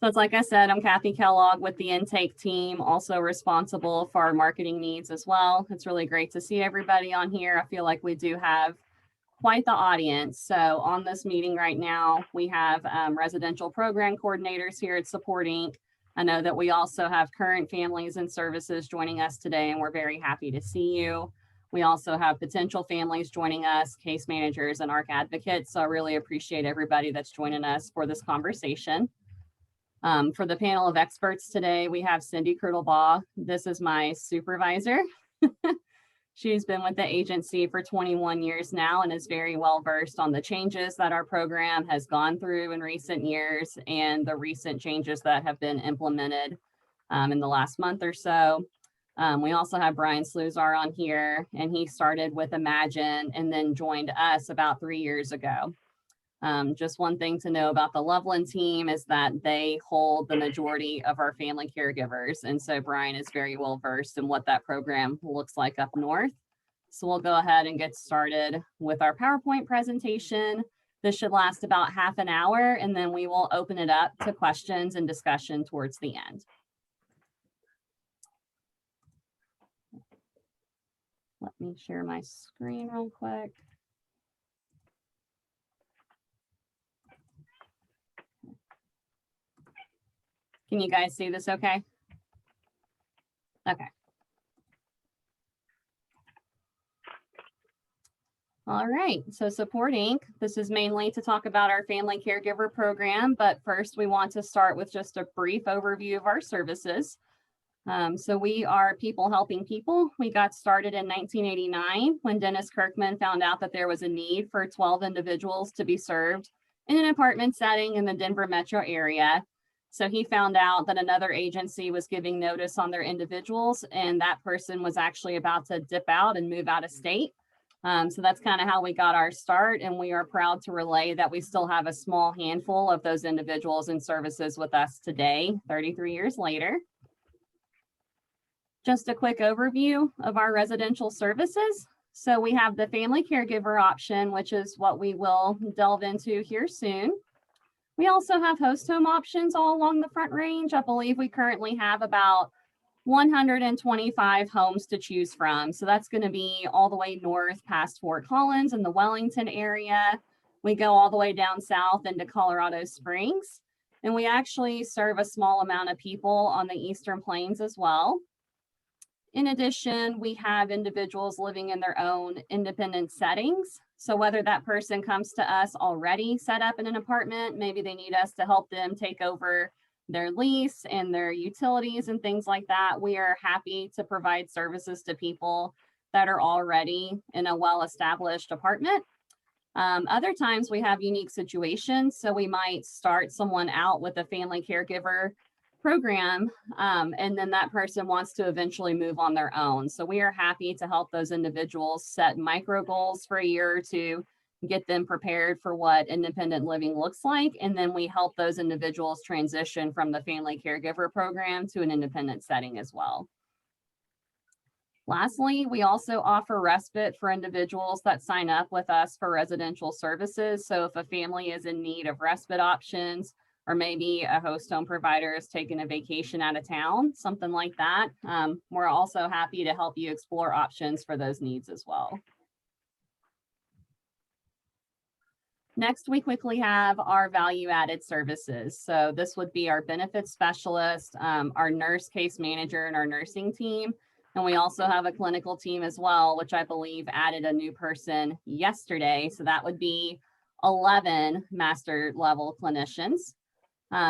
So it's like I said, I'm Kathy Kellogg with the intake team, also responsible for our marketing needs as well. It's really great to see everybody on here. I feel like we do have quite the audience. So on this meeting right now, we have residential program coordinators here at Support Inc. I know that we also have current families and services joining us today, and we're very happy to see you. We also have potential families joining us, case managers and ARC advocates. So I really appreciate everybody that's joining us for this conversation. For the panel of experts today, we have Cindy Krudlebaugh. This is my supervisor. She's been with the agency for 21 years now and is very well versed on the changes that our program has gone through in recent years and the recent changes that have been implemented in the last month or so. We also have Brian Sluzar on here, and he started with Imagine and then joined us about 3 years ago. Just one thing to know about the Loveland team is that they hold the majority of our family caregivers. And so Brian is very well versed in what that program looks like up north. So we'll go ahead and get started with our PowerPoint presentation. This should last about half an hour, and then we will open it up to questions and discussion towards the end. Let me share my screen real quick. Can you guys see this okay? Okay. All right, so Support Inc. This is mainly to talk about our Family Caregiver Program, but first we want to start with just a brief overview of our services. So we are people helping people. We got started in 1989 when Dennis Kirkman found out that there was a need for 12 individuals to be served in an apartment setting in the Denver metro area. So he found out that another agency was giving notice on their individuals, and that person was actually about to dip out and move out of state. So that's kind of how we got our start, and we are proud to relay that we still have a small handful of those individuals and services with us today, 33 years later. Just a quick overview of our residential services. So we have the family caregiver option, which is what we will delve into here soon. We also have host home options all along the Front Range. I believe we currently have about 125 homes to choose from. So that's going to be all the way north past Fort Collins in the Wellington area. We go all the way down south into Colorado Springs. And we actually serve a small amount of people on the Eastern Plains as well. In addition, we have individuals living in their own independent settings. So whether that person comes to us already set up in an apartment, maybe they need us to help them take over their lease and their utilities and things like that, we are happy to provide services to people that are already in a well-established apartment. Other times we have unique situations. So we might start someone out with a family caregiver program, and then that person wants to eventually move on their own. So we are happy to help those individuals set micro goals for a year or two, get them prepared for what independent living looks like, and then we help those individuals transition from the family caregiver program to an independent setting as well. Lastly, we also offer respite for individuals that sign up with us for residential services. So if a family is in need of respite options, or maybe a host home provider is taking a vacation out of town, something like that, we're also happy to help you explore options for those needs as well. Next, we quickly have our value-added services. So this would be our benefits specialist, our nurse case manager, and our nursing team. And we also have a clinical team as well, which I believe added a new person yesterday. So that would be 11 master level clinicians.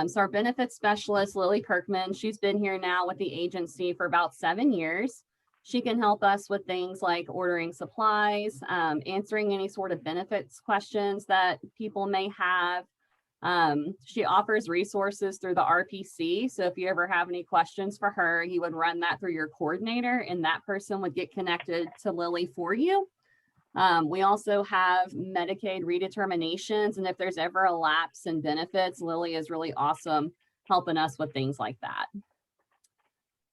So our benefits specialist, Lily Kirkman, she's been here now with the agency for about 7 years. She can help us with things like ordering supplies, answering any sort of benefits questions that people may have. She offers resources through the RPC. So if you ever have any questions for her, you would run that through your coordinator, and that person would get connected to Lily for you. We also have Medicaid redeterminations, and if there's ever a lapse in benefits, Lily is really awesome helping us with things like that.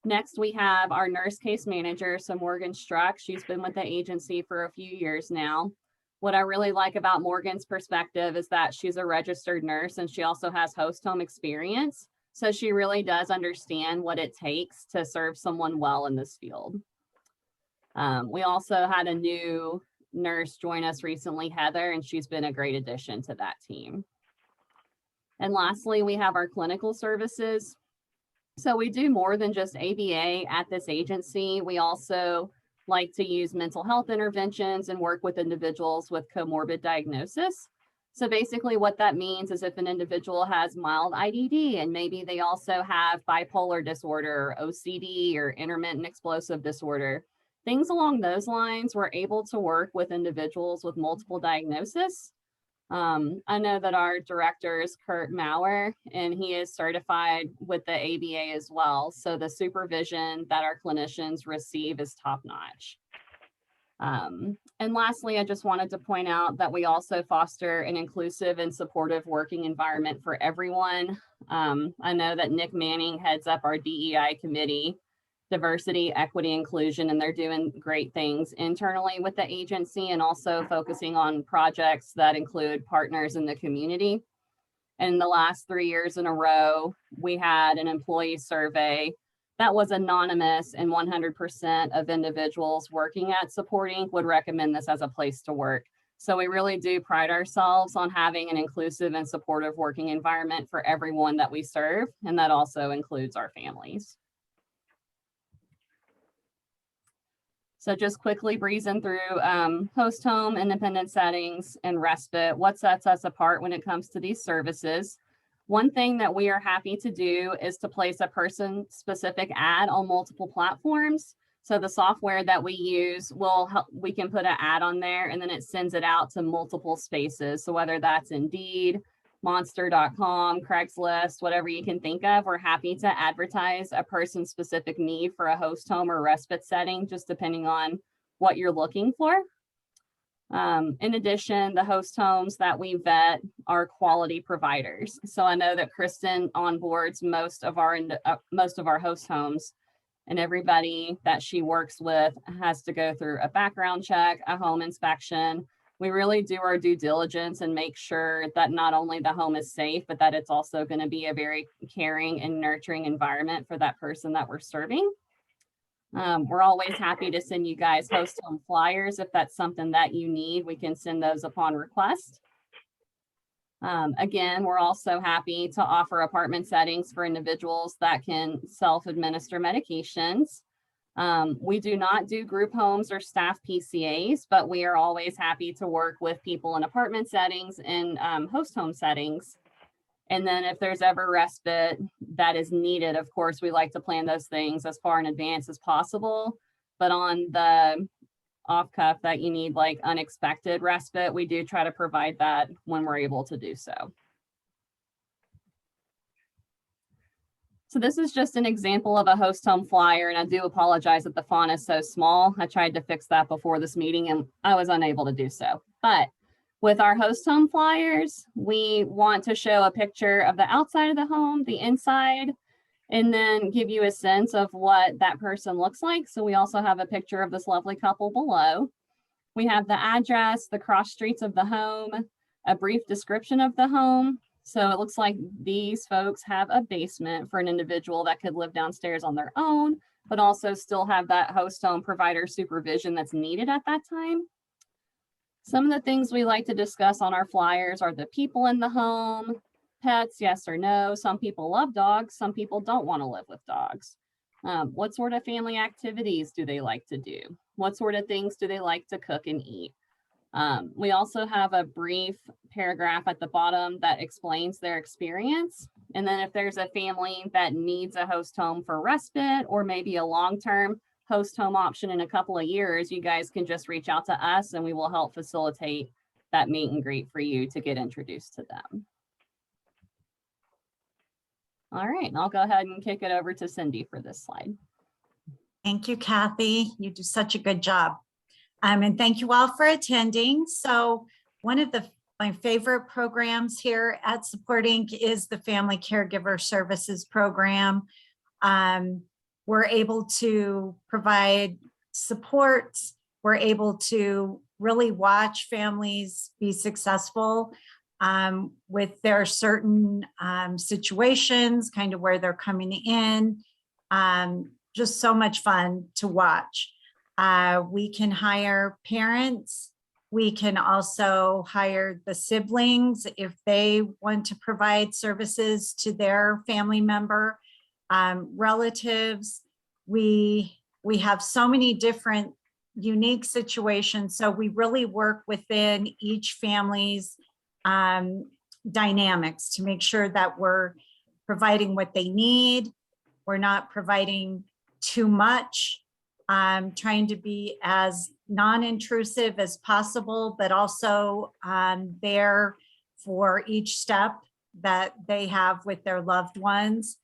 Next, we have our nurse case manager, so Morgan Struck. She's been with the agency for a few years now. What I really like about Morgan's perspective is that she's a registered nurse and she also has host home experience. So she really does understand what it takes to serve someone well in this field. We also had a new nurse join us recently, Heather, and she's been a great addition to that team. And lastly, we have our clinical services. So we do more than just ABA at this agency. We also like to use mental health interventions and work with individuals with comorbid diagnosis. So basically what that means is if an individual has mild IDD and maybe they also have bipolar disorder, or OCD, or intermittent explosive disorder, things along those lines, we're able to work with individuals with multiple diagnoses. I know that our director is Kurt Maurer, and he is certified with the ABA as well. So the supervision that our clinicians receive is top notch. And lastly, I just wanted to point out that we also foster an inclusive and supportive working environment for everyone. I know that Nick Manning heads up our DEI committee, diversity, equity, inclusion, and they're doing great things internally with the agency and also focusing on projects that include partners in the community. And in the last 3 years in a row, we had an employee survey that was anonymous, and 100% of individuals working at Support Inc. would recommend this as a place to work. So we really do pride ourselves on having an inclusive and supportive working environment for everyone that we serve, and that also includes our families. So just quickly breezing through host home, independent settings, and respite. What sets us apart when it comes to these services? One thing that we are happy to do is to place a person-specific ad on multiple platforms. So the software that we use will help, we can put an ad on there and then it sends it out to multiple spaces. So whether that's Indeed, Monster.com, Craigslist, whatever you can think of, we're happy to advertise a person-specific need for a host home or respite setting, just depending on what you're looking for. In addition, the host homes that we vet are quality providers. So I know that Kristen onboards most of our host homes, and everybody that she works with has to go through a background check, a home inspection. We really do our due diligence and make sure that not only the home is safe, but that it's also going to be a very caring and nurturing environment for that person that we're serving. We're always happy to send you guys host home flyers. If that's something that you need, we can send those upon request. Again, we're also happy to offer apartment settings for individuals that can self-administer medications. We do not do group homes or staff PCAs, but we are always happy to work with people in apartment settings and host home settings. And then if there's ever respite that is needed, of course, we like to plan those things as far in advance as possible. But on the off cuff that you need like unexpected respite, we do try to provide that when we're able to do so. So this is just an example of a host home flyer, and I do apologize that the font is so small. I tried to fix that before this meeting and I was unable to do so. But with our host home flyers, we want to show a picture of the outside of the home, the inside, and then give you a sense of what that person looks like. So we also have a picture of this lovely couple below. We have the address, the cross streets of the home, a brief description of the home. So it looks like these folks have a basement for an individual that could live downstairs on their own, but also still have that host home provider supervision that's needed at that time. Some of the things we like to discuss on our flyers are the people in the home, pets, yes or no. Some people love dogs. Some people don't want to live with dogs. What sort of family activities do they like to do? What sort of things do they like to cook and eat? We also have a brief paragraph at the bottom that explains their experience. And then if there's a family that needs a host home for respite or maybe a long-term host home option in a couple of years, you guys can just reach out to us and we will help facilitate that meet and greet for you to get introduced to them. All right, and I'll go ahead and kick it over to Cindy for this slide. Thank you, Kathy. You do such a good job. And thank you all for attending. So one of my favorite programs here at Support Inc. is the Family Caregiver Services Program. We're able to provide support. We're able to really watch families be successful with their certain situations, kind of where they're coming in. Just so much fun to watch. We can hire parents. We can also hire the siblings if they want to provide services to their family member, relatives. We have so many different unique situations. So we really work within each family's dynamics to make sure that we're providing what they need. We're not providing too much, trying to be as non-intrusive as possible, but also there for each step that they have with their loved ones.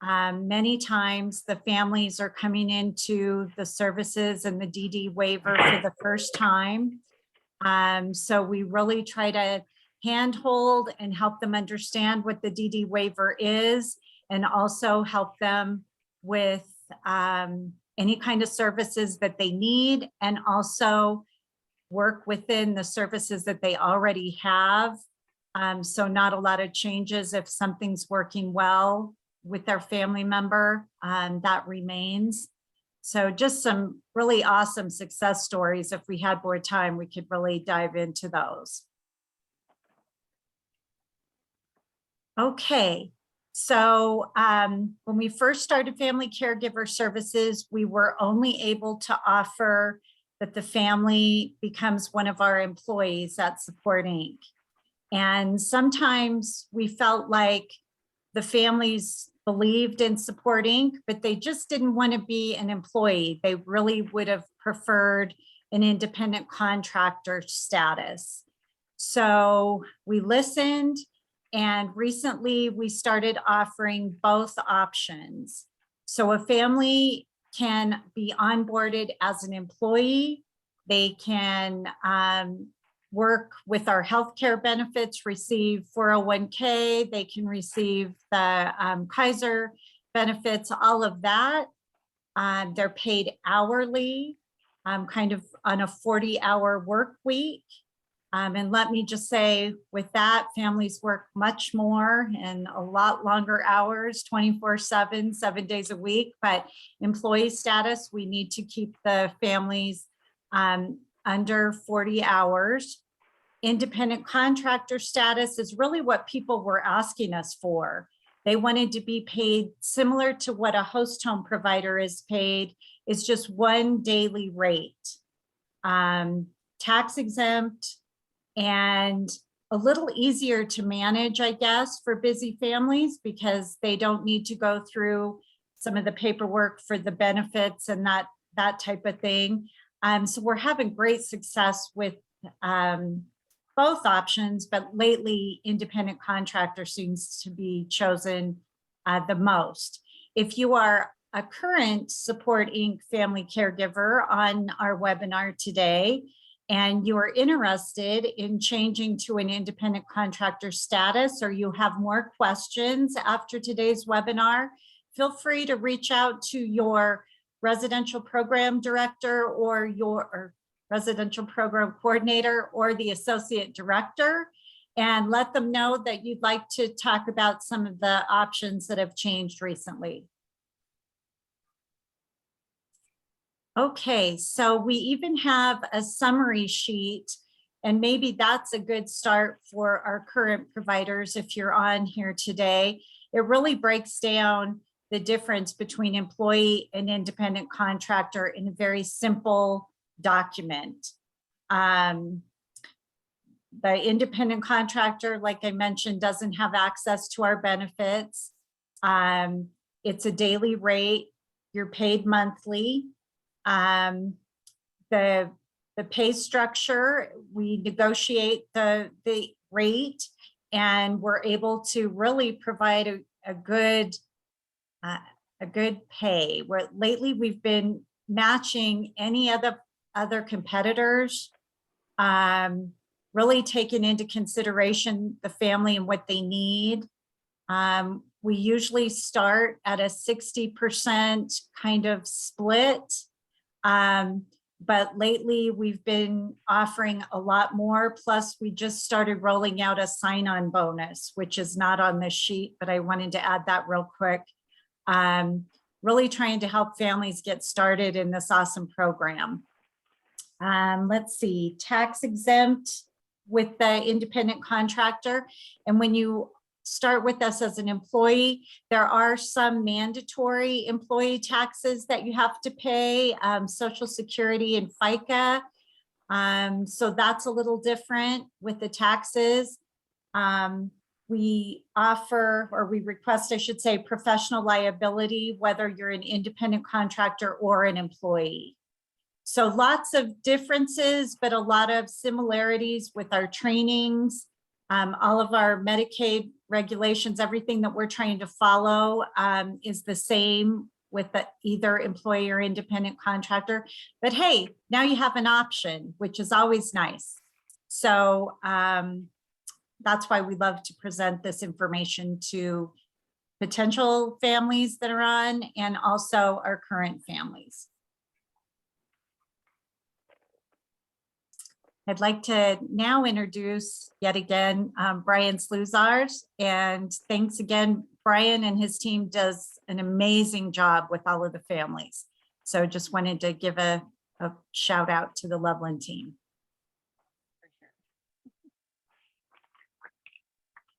Many times the families are coming into the services and the DD waiver for the first time. So we really try to handhold and help them understand what the DD waiver is, and also help them with any kind of services that they need, and also work within the services that they already have. So not a lot of changes. If something's working well with their family member, that remains. So just some really awesome success stories. If we had more time, we could really dive into those. Okay, so when we first started Family Caregiver Services, we were only able to offer that the family becomes one of our employees at Support Inc. And sometimes we felt like the families believed in Support Inc., but they just didn't want to be an employee. They really would have preferred an independent contractor status. So we listened, and recently we started offering both options. So a family can be onboarded as an employee. They can work with our healthcare benefits, receive 401k, they can receive the Kaiser benefits, all of that. They're paid hourly, kind of on a 40-hour work week. And let me just say, with that, families work much more and a lot longer hours, 24/7, 7 days a week. But employee status, we need to keep the families under 40 hours. Independent contractor status is really what people were asking us for. They wanted to be paid similar to what a host home provider is paid. It's just one daily rate, tax exempt, and a little easier to manage, I guess, for busy families, because they don't need to go through some of the paperwork for the benefits and that type of thing. So we're having great success with both options, but lately independent contractor seems to be chosen the most. If you are a current Support Inc. family caregiver on our webinar today, and you are interested in changing to an independent contractor status, or you have more questions after today's webinar, feel free to reach out to your residential program director or your residential program coordinator or the associate director, and let them know that you'd like to talk about some of the options that have changed recently. Okay, so we even have a summary sheet, and maybe that's a good start for our current providers if you're on here today. It really breaks down the difference between employee and independent contractor in a very simple document. The independent contractor, like I mentioned, doesn't have access to our benefits. It's a daily rate. You're paid monthly. The pay structure, we negotiate the rate, and we're able to really provide a good pay. Where lately we've been matching any other competitors, really taking into consideration the family and what they need. We usually start at a 60% kind of split. but lately we've been offering a lot more. Plus, we just started rolling out a sign-on bonus, which is not on this sheet, but I wanted to add that real quick. Really trying to help families get started in this awesome program. Let's see, tax exempt with the independent contractor. And when you start with us as an employee, there are some mandatory employee taxes that you have to pay, Social Security and FICA. So that's a little different with the taxes. We offer, or we request, I should say, professional liability, whether you're an independent contractor or an employee. So lots of differences, but a lot of similarities with our trainings, all of our Medicaid regulations, everything that we're trying to follow is the same with either employee or independent contractor. But hey, now you have an option, which is always nice. So that's why we love to present this information to potential families that are on and also our current families. I'd like to now introduce yet again Brian Sluzars, and thanks again. Brian and his team does an amazing job with all of the families. So just wanted to give a shout out to the Loveland team.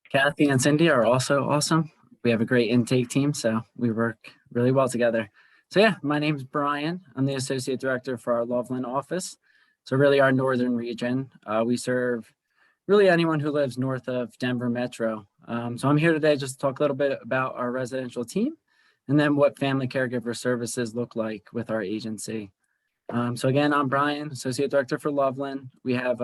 Kathy and Cindy are also awesome. We have a great intake team, so we work really well together. So yeah, my name is Brian. I'm the Associate Director for our Loveland office. So really our northern region. We serve really anyone who lives north of Denver Metro. So I'm here today just to talk a little bit about our residential team and then what family caregiver services look like with our agency. So again, I'm Brian, Associate Director for Loveland. We have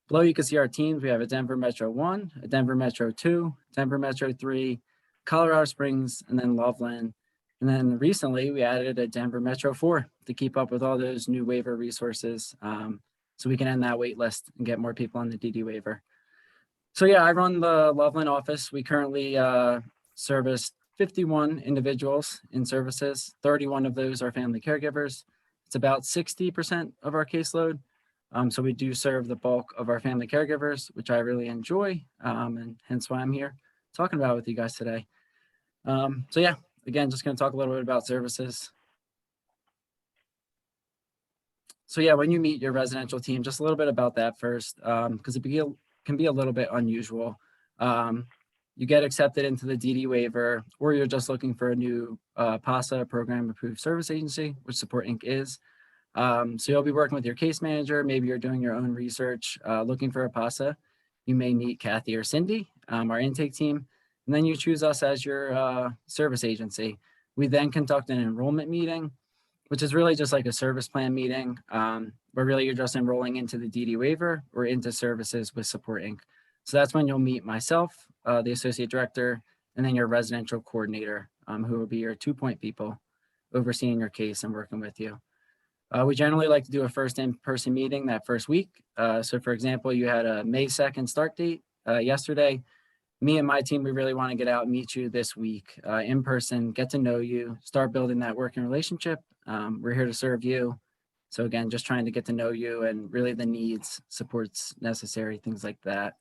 below you can see our teams. We have a Denver Metro 1, a Denver Metro 2, Denver Metro 3, Colorado Springs, and then Loveland. And then recently we added a Denver Metro 4 to keep up with all those new waiver resources so we can end that wait list and get more people on the DD waiver. So yeah, I run the Loveland office. We currently service 51 individuals in services. 31 of those are family caregivers. It's about 60% of our caseload. So we do serve the bulk of our family caregivers, which I really enjoy, and hence why I'm here talking about it with you guys today. So yeah, again, just going to talk a little bit about services. So yeah, when you meet your residential team, just a little bit about that first, because it can be a little bit unusual. You get accepted into the DD waiver, or you're just looking for a new PASA, Program Approved Service Agency, which Support Inc. is. So you'll be working with your case manager. Maybe you're doing your own research, looking for a PASA. You may meet Kathy or Cindy, our intake team, and then you choose us as your service agency. We then conduct an enrollment meeting, which is really just like a service plan meeting, where really you're just enrolling into the DD waiver or into services with Support Inc. So that's when you'll meet myself, the associate director, and then your residential coordinator, who will be your 2-point people overseeing your case and working with you. We generally like to do a first in-person meeting that first week. So for example, you had a May 2nd start date yesterday. Me and my team, we really want to get out and meet you this week in person, get to know you, start building that working relationship. We're here to serve you. So again, just trying to get to know you and really the needs, supports necessary, things like that.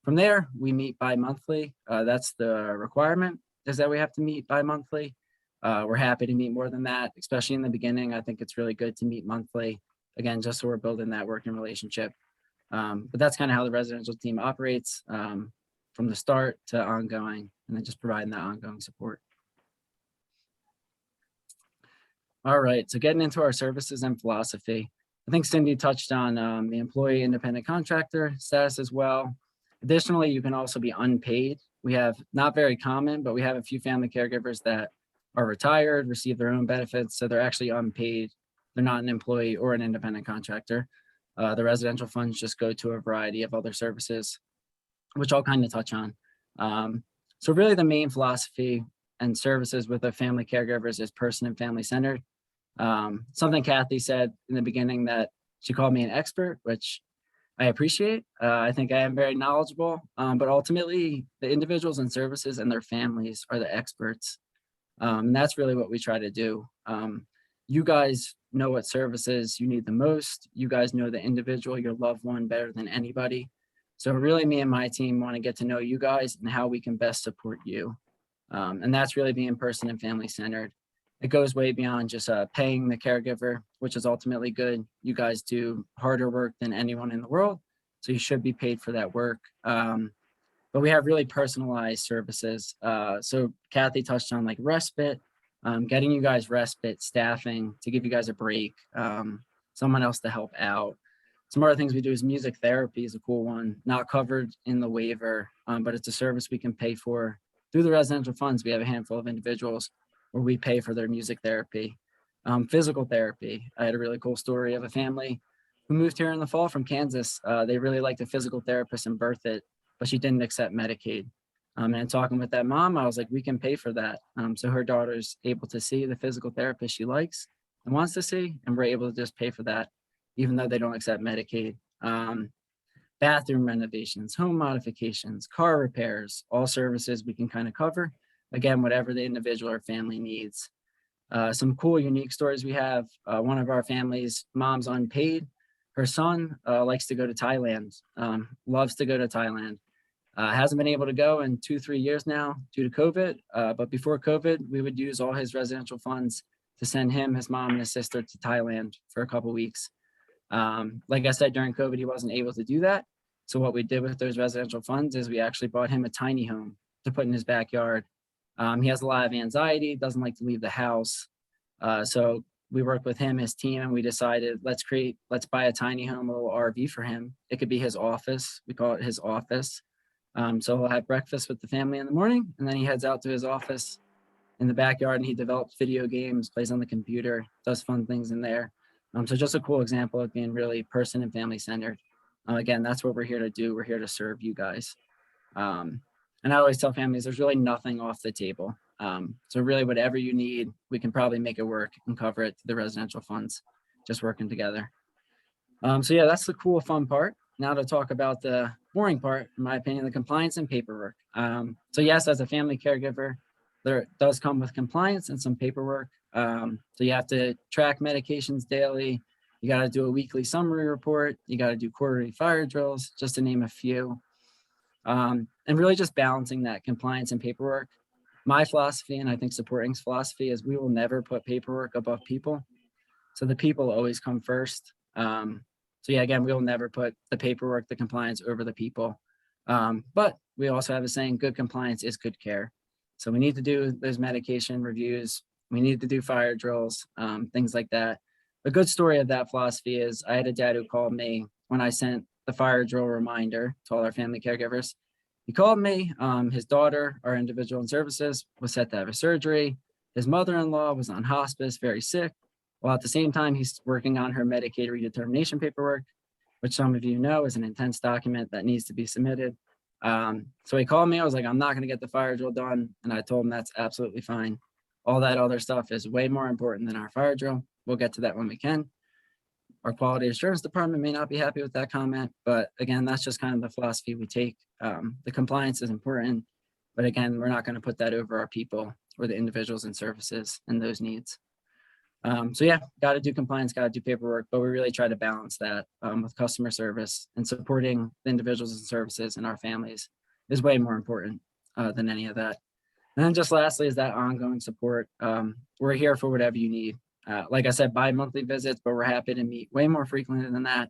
From there, we meet bi-monthly. That's the requirement, is that we have to meet bi-monthly. We're happy to meet more than that, especially in the beginning. I think it's really good to meet monthly, again, just so we're building that working relationship. But that's kind of how the residential team operates from the start to ongoing, and then just providing that ongoing support. All right, so getting into our services and philosophy. I think Cindy touched on the employee independent contractor status as well. Additionally, you can also be unpaid. We have, not very common, but we have a few family caregivers that are retired, receive their own benefits, so they're actually unpaid. They're not an employee or an independent contractor. The residential funds just go to a variety of other services, which I'll kind of touch on. So really the main philosophy and services with the family caregivers is person and family centered. Something Kathy said in the beginning, that she called me an expert, which I appreciate. I think I am very knowledgeable, but ultimately the individuals and services and their families are the experts. And that's really what we try to do. You guys know what services you need the most. You guys know the individual, your loved one, better than anybody. So really, me and my team want to get to know you guys and how we can best support you. And that's really being person and family centered. It goes way beyond just paying the caregiver, which is ultimately good. You guys do harder work than anyone in the world, so you should be paid for that work. But we have really personalized services. So Kathy touched on like respite, getting you guys respite, staffing to give you guys a break, someone else to help out. Some other things we do is music therapy is a cool one, not covered in the waiver, but it's a service we can pay for through the residential funds. We have a handful of individuals where we pay for their music therapy. Physical therapy. I had a really cool story of a family who moved here in the fall from Kansas. They really liked a physical therapist and birthed it, but she didn't accept Medicaid. And talking with that mom, I was like, we can pay for that. So her daughter's able to see the physical therapist she likes and wants to see, and we're able to just pay for that, even though they don't accept Medicaid. Bathroom renovations, home modifications, car repairs, all services we can kind of cover. Again, whatever the individual or family needs. Some cool, unique stories we have. One of our family's mom's unpaid. Her son likes to go to Thailand, loves to go to Thailand. Hasn't been able to go in 2-3 years now due to COVID. But before COVID, we would use all his residential funds to send him, his mom, and his sister to Thailand for a couple weeks. Like I said, during COVID, he wasn't able to do that. So what we did with those residential funds is we actually bought him a tiny home to put in his backyard. He has a lot of anxiety, doesn't like to leave the house. So we worked with him, his team, and we decided let's buy a tiny home, a little RV for him. It could be his office. We call it his office. So he'll have breakfast with the family in the morning, and then he heads out to his office in the backyard and he develops video games, plays on the computer, does fun things in there. So just a cool example of being really person and family centered. Again, that's what we're here to do. We're here to serve you guys. And I always tell families there's really nothing off the table. So really whatever you need, we can probably make it work and cover it through the residential funds, just working together. So yeah, that's the cool, fun part. Now to talk about the boring part, in my opinion, the compliance and paperwork. So yes, as a family caregiver, there does come with compliance and some paperwork. So you have to track medications daily. You got to do a weekly summary report. You got to do quarterly fire drills, just to name a few. And really just balancing that compliance and paperwork. My philosophy, and I think Supporting's philosophy, is we will never put paperwork above people. So the people always come first. So yeah, again, we will never put the paperwork, the compliance over the people. But we also have a saying, good compliance is good care. So we need to do those medication reviews. We need to do fire drills, things like that. A good story of that philosophy is I had a dad who called me when I sent the fire drill reminder to all our family caregivers. He called me. His daughter, our individual in services, was set to have a surgery. His mother-in-law was on hospice, very sick. While at the same time, he's working on her Medicaid redetermination paperwork, which some of you know is an intense document that needs to be submitted. So he called me. I was like, I'm not going to get the fire drill done. And I told him that's absolutely fine. All that other stuff is way more important than our fire drill. We'll get to that when we can. Our quality assurance department may not be happy with that comment, but again, that's just kind of the philosophy we take. The compliance is important, but again, we're not going to put that over our people or the individuals and services and those needs. So yeah, got to do compliance, got to do paperwork, but we really try to balance that with customer service, and supporting the individuals and services and our families is way more important than any of that. And then just lastly is that ongoing support. We're here for whatever you need. Like I said, bi-monthly visits, but we're happy to meet way more frequently than that.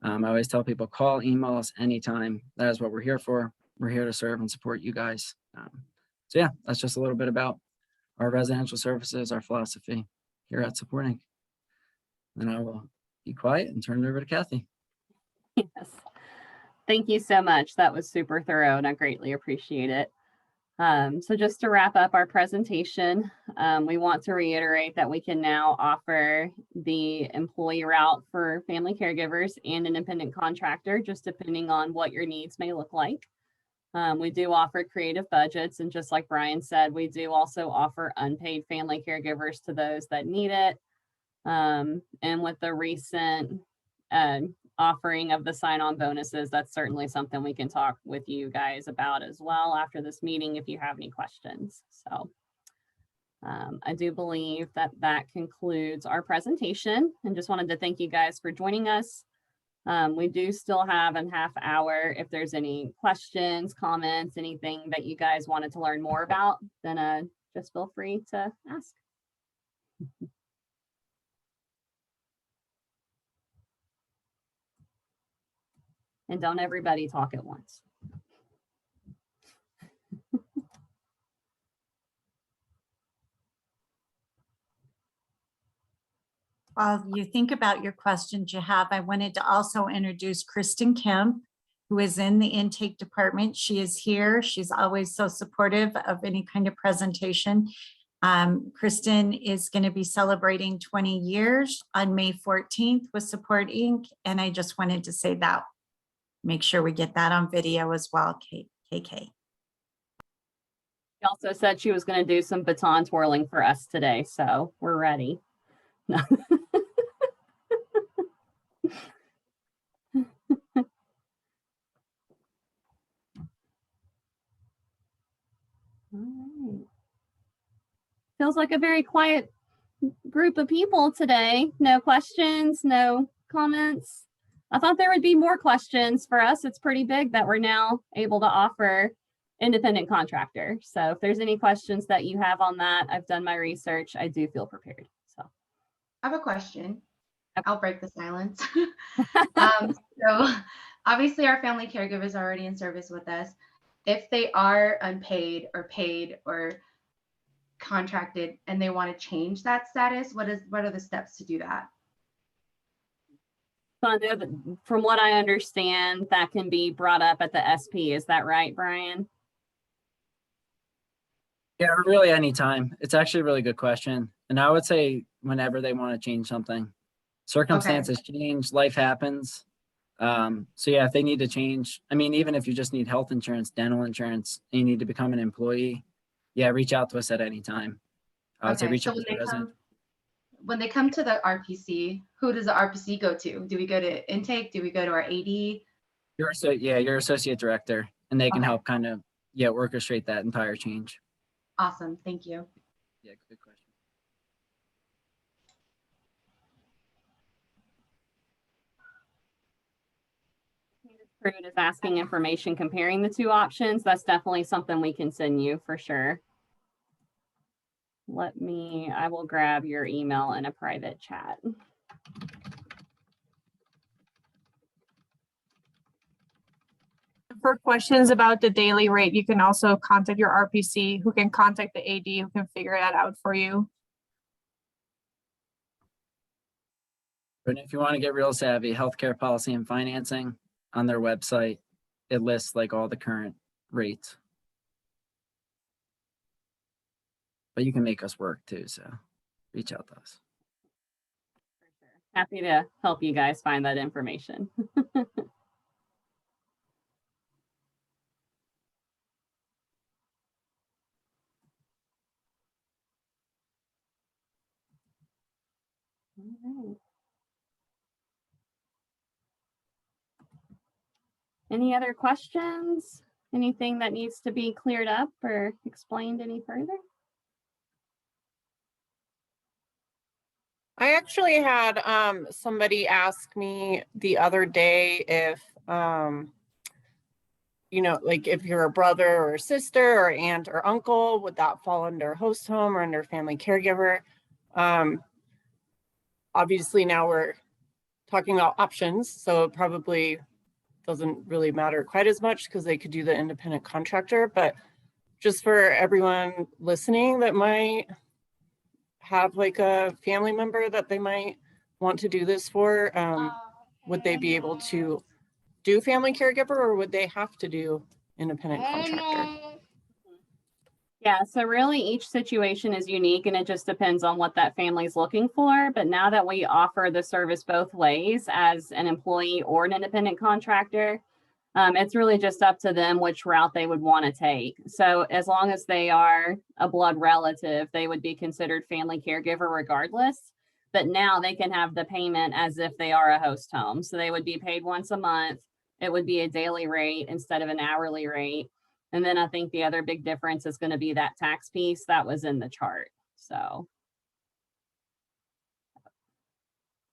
I always tell people, call, email us anytime. That is what we're here for. We're here to serve and support you guys. So yeah, that's just a little bit about our residential services, our philosophy here at Supporting. And I will be quiet and turn it over to Kathy. Yes. Thank you so much. That was super thorough and I greatly appreciate it. So just to wrap up our presentation, we want to reiterate that we can now offer the employee route for family caregivers and an independent contractor, just depending on what your needs may look like. We do offer creative budgets, and just like Brian said, we do also offer unpaid family caregivers to those that need it. And with the recent offering of the sign-on bonuses, that's certainly something we can talk with you guys about as well after this meeting if you have any questions. So I do believe that that concludes our presentation, and just wanted to thank you guys for joining us. We do still have a half hour. If there's any questions, comments, anything that you guys wanted to learn more about, then just feel free to ask. And don't everybody talk at once. While you think about your questions you have, I wanted to also introduce Kristen Kemp, who is in the intake department. She is here. She's always so supportive of any kind of presentation. Kristen is going to be celebrating 20 years on May 14th with Support Inc. And I just wanted to say that. Make sure we get that on video as well, KK. She also said she was going to do some baton twirling for us today, so we're ready. No. All right. Feels like a very quiet group of people today. No questions, no comments. I thought there would be more questions. For us, it's pretty big that we're now able to offer independent contractor. So if there's any questions that you have on that, I've done my research. I do feel prepared. So I have a question. Okay. I'll break the silence. So obviously our family caregivers are already in service with us. If they are unpaid or paid or contracted and they want to change that status, what are the steps to do that? So I know that from what I understand, that can be brought up at the SP. Is that right, Brian? Yeah, really anytime. It's actually a really good question. And I would say whenever they want to change something. Circumstances change, life happens. So yeah, if they need to change, I mean, even if you just need health insurance, dental insurance, and you need to become an employee, yeah, reach out to us at any time. I would say reach out to the resident. When they come to the RPC, who does the RPC go to? Do we go to intake? Do we go to our AD? Your associate director, and they can Okay. help kind of, orchestrate that entire change. Awesome. Thank you. Yeah, good question. Prude is asking information comparing the two options. That's definitely something we can send you for sure. I will grab your email in a private chat. For questions about the daily rate, you can also contact your RPC, who can contact the AD, who can figure that out for you. But if you want to get real savvy, healthcare policy and financing on their website, it lists like all the current rates. But you can make us work too, so reach out to us. Happy to help you guys find that information. All right. Any other questions? Anything that needs to be cleared up or explained any further? I actually had somebody ask me the other day if, like if you're a brother or a sister or aunt or uncle, would that fall under host home or under family caregiver? Obviously now we're talking about options, so it probably doesn't really matter quite as much because they could do the independent contractor, but just for everyone listening that might have like a family member that they might want to do this for, would they be able to do family caregiver or would they have to do independent contractor? Yeah, so really each situation is unique and it just depends on what that family's looking for. But now that we offer the service both ways as an employee or an independent contractor, it's really just up to them which route they would want to take. So as long as they are a blood relative, they would be considered family caregiver regardless. But now they can have the payment as if they are a host home. So they would be paid once a month. It would be a daily rate instead of an hourly rate. And then I think the other big difference is going to be that tax piece that was in the chart. So.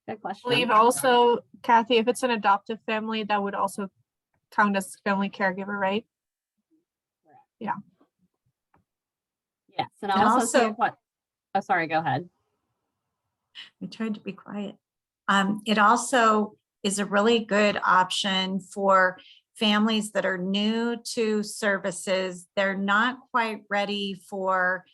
Good I question. believe also, Kathy, if it's an adoptive family, that would also count as family caregiver, right? Yes, and And I also see also- what, oh, sorry, go ahead. I tried to be quiet. It also is a really good option for families that are new to services. They're not quite ready for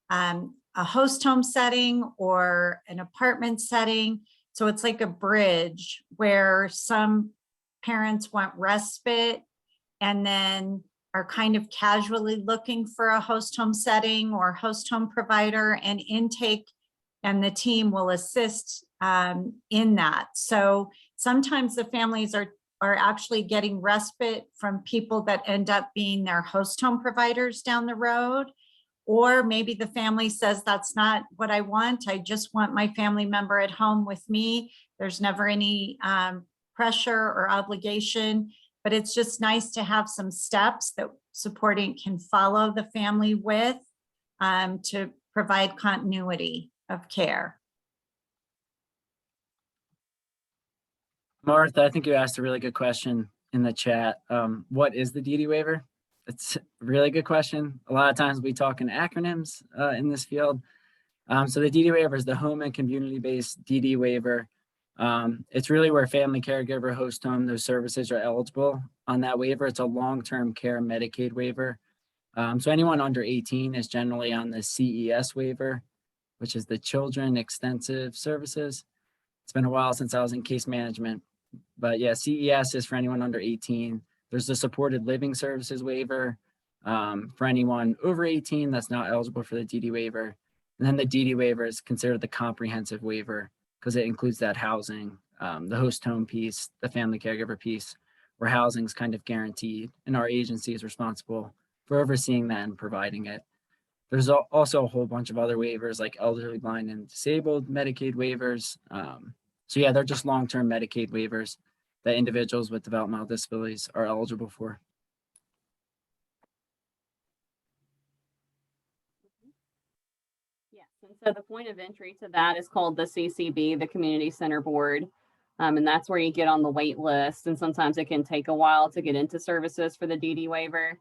a host home setting or an apartment setting. So it's like a bridge where some parents want respite and then are kind of casually looking for a host home setting or host home provider, and intake and the team will assist in that. So sometimes the families are actually getting respite from people that end up being their host home providers down the road. Or maybe the family says, that's not what I want. I just want my family member at home with me. There's never any pressure or obligation, but it's just nice to have some steps that supporting can follow the family with to provide continuity of care. Martha, I think you asked a really good question in the chat. What is the DD waiver? It's a really good question. A lot of times we talk in acronyms in this field. So the DD waiver is the home and community-based DD waiver. It's really where family caregiver, host home, those services are eligible on that waiver. It's a long-term care Medicaid waiver. So anyone under 18 is generally on the CES waiver, which is the Children Extensive Services. It's been a while since I was in case management, but yeah, CES is for anyone under 18. There's the supported living services waiver for anyone over 18 that's not eligible for the DD waiver. And then the DD waiver is considered the comprehensive waiver because it includes that housing, the host home piece, the family caregiver piece, where housing is kind of guaranteed and our agency is responsible for overseeing that and providing it. There's also a whole bunch of other waivers like elderly, blind, and disabled Medicaid waivers. So yeah, they're just long-term Medicaid waivers that individuals with developmental disabilities are eligible for. Yes, and so the point of entry to that is called the CCB, the Community Center Board. And that's where you get on the wait list. And sometimes it can take a while to get into services for the DD waiver.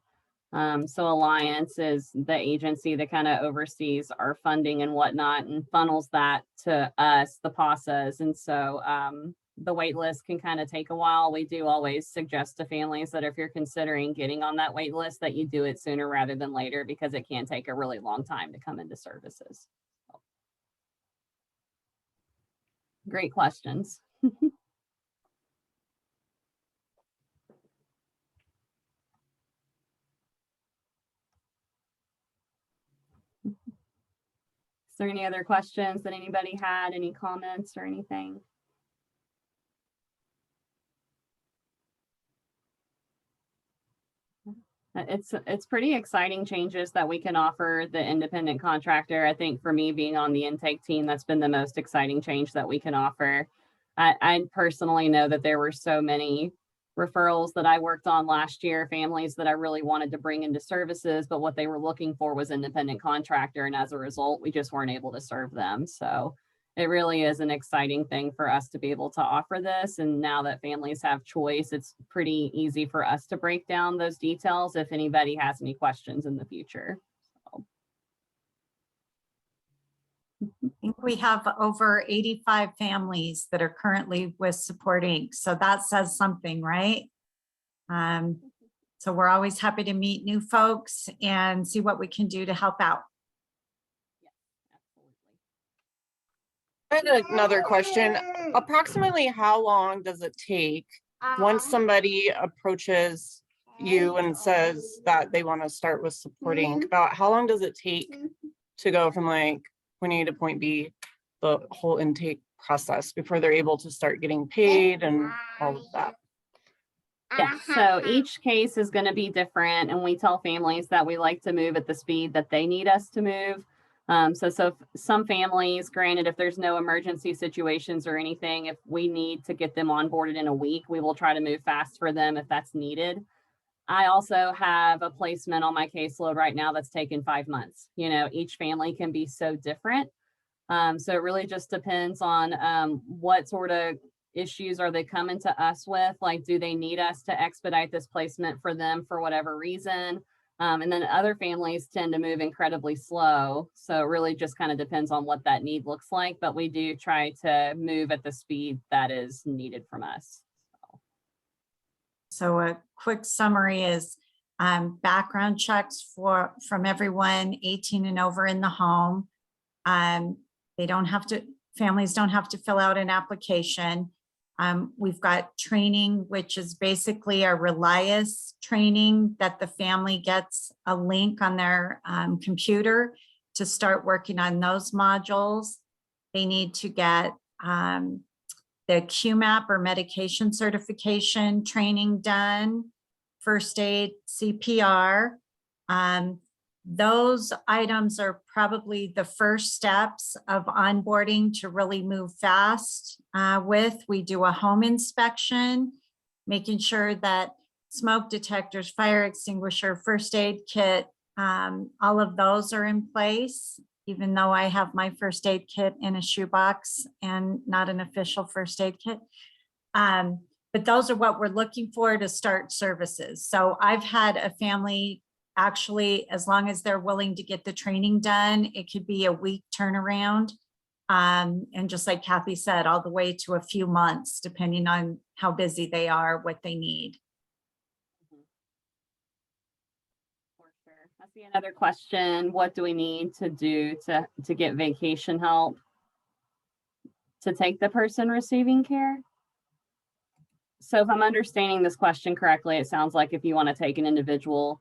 So Alliance is the agency that kind of oversees our funding and whatnot and funnels that to us, the PASAs. And so the wait list can kind of take a while. We do always suggest to families that if you're considering getting on that wait list, that you do it sooner rather than later, because it can take a really long time to come into services. Great questions. Is there any other questions that anybody had, any comments or anything? It's pretty exciting changes that we can offer the independent contractor. I think for me, being on the intake team, that's been the most exciting change that we can offer. I personally know that there were so many referrals that I worked on last year, families that I really wanted to bring into services, but what they were looking for was independent contractor. And as a result, we just weren't able to serve them. So it really is an exciting thing for us to be able to offer this. And now that families have choice, it's pretty easy for us to break down those details if anybody has any questions in the future. I think we have over 85 families that are currently with Support Inc. So that says something, right? So we're always happy to meet new folks and see what we can do to help out. I had another question. Approximately how long does it take once somebody approaches you and says that they want to start with Support Inc? About how long does it take to go from like point A to point B, the whole intake process before they're able to start getting paid and all of that? Yeah, so each case is going to be different, and we tell families that we like to move at the speed that they need us to move. So some families, granted, if there's no emergency situations or anything, if we need to get them onboarded in a week, we will try to move fast for them if that's needed. I also have a placement on my caseload right now that's taken 5 months. You know, each family can be so different. So it really just depends on what sort of issues are they coming to us with? Like, do they need us to expedite this placement for them for whatever reason? And then other families tend to move incredibly slow. So it really just kind of depends on what that need looks like. But we do try to move at the speed that is needed from us. So a quick summary is background checks from everyone 18 and over in the home. Families don't have to fill out an application. We've got training, which is basically a Relias training that the family gets a link on their computer to start working on those modules. They need to get the QMAP or medication certification training done, first aid, CPR. Those items are probably the first steps of onboarding to really move fast with. We do a home inspection, making sure that smoke detectors, fire extinguisher, first aid kit, all of those are in place, even though I have my first aid kit in a shoebox and not an official first aid kit. But those are what we're looking for to start services. So I've had a family, actually, as long as they're willing to get the training done, it could be a week turnaround. And just like Kathy said, all the way to a few months, depending on how busy they are, what they need. For sure. I see another question. What do we need to do to get vacation help to take the person receiving care? So if I'm understanding this question correctly, it sounds like if you want to take an individual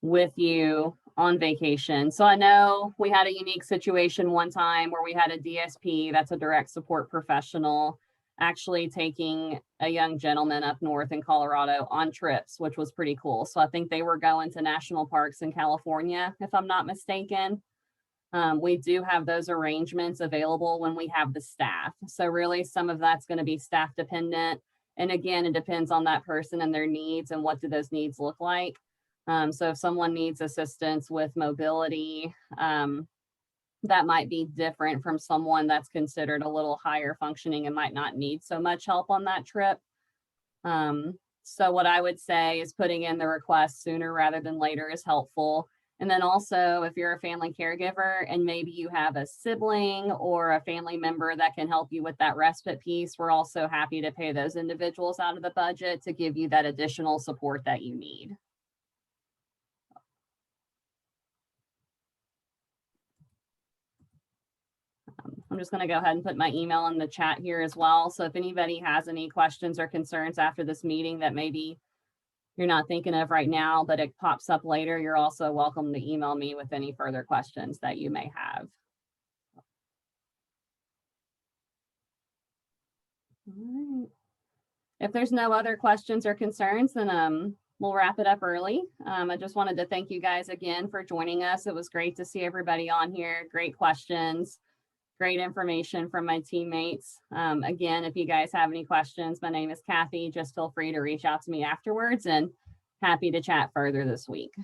with you on vacation. So I know we had a unique situation one time where we had a DSP, that's a direct support professional, actually taking a young gentleman up north in Colorado on trips, which was pretty cool. So I think they were going to national parks in California, if I'm not mistaken. We do have those arrangements available when we have the staff. So really some of that's going to be staff dependent. And again, it depends on that person and their needs and what do those needs look like. So if someone needs assistance with mobility, that might be different from someone that's considered a little higher functioning and might not need so much help on that trip. So what I would say is putting in the request sooner rather than later is helpful. And then also, if you're a family caregiver and maybe you have a sibling or a family member that can help you with that respite piece, we're also happy to pay those individuals out of the budget to give you that additional support that you need. I'm just going to go ahead and put my email in the chat here as well. So if anybody has any questions or concerns after this meeting that maybe you're not thinking of right now, but it pops up later, you're also welcome to email me with any further questions that you may have. All right. If there's no other questions or concerns, then we'll wrap it up early. I just wanted to thank you guys again for joining us. It was great to see everybody on here. Great questions. Great information from my teammates. Again, if you guys have any questions, my name is Kathy. Just feel free to reach out to me afterwards and happy to chat further this week.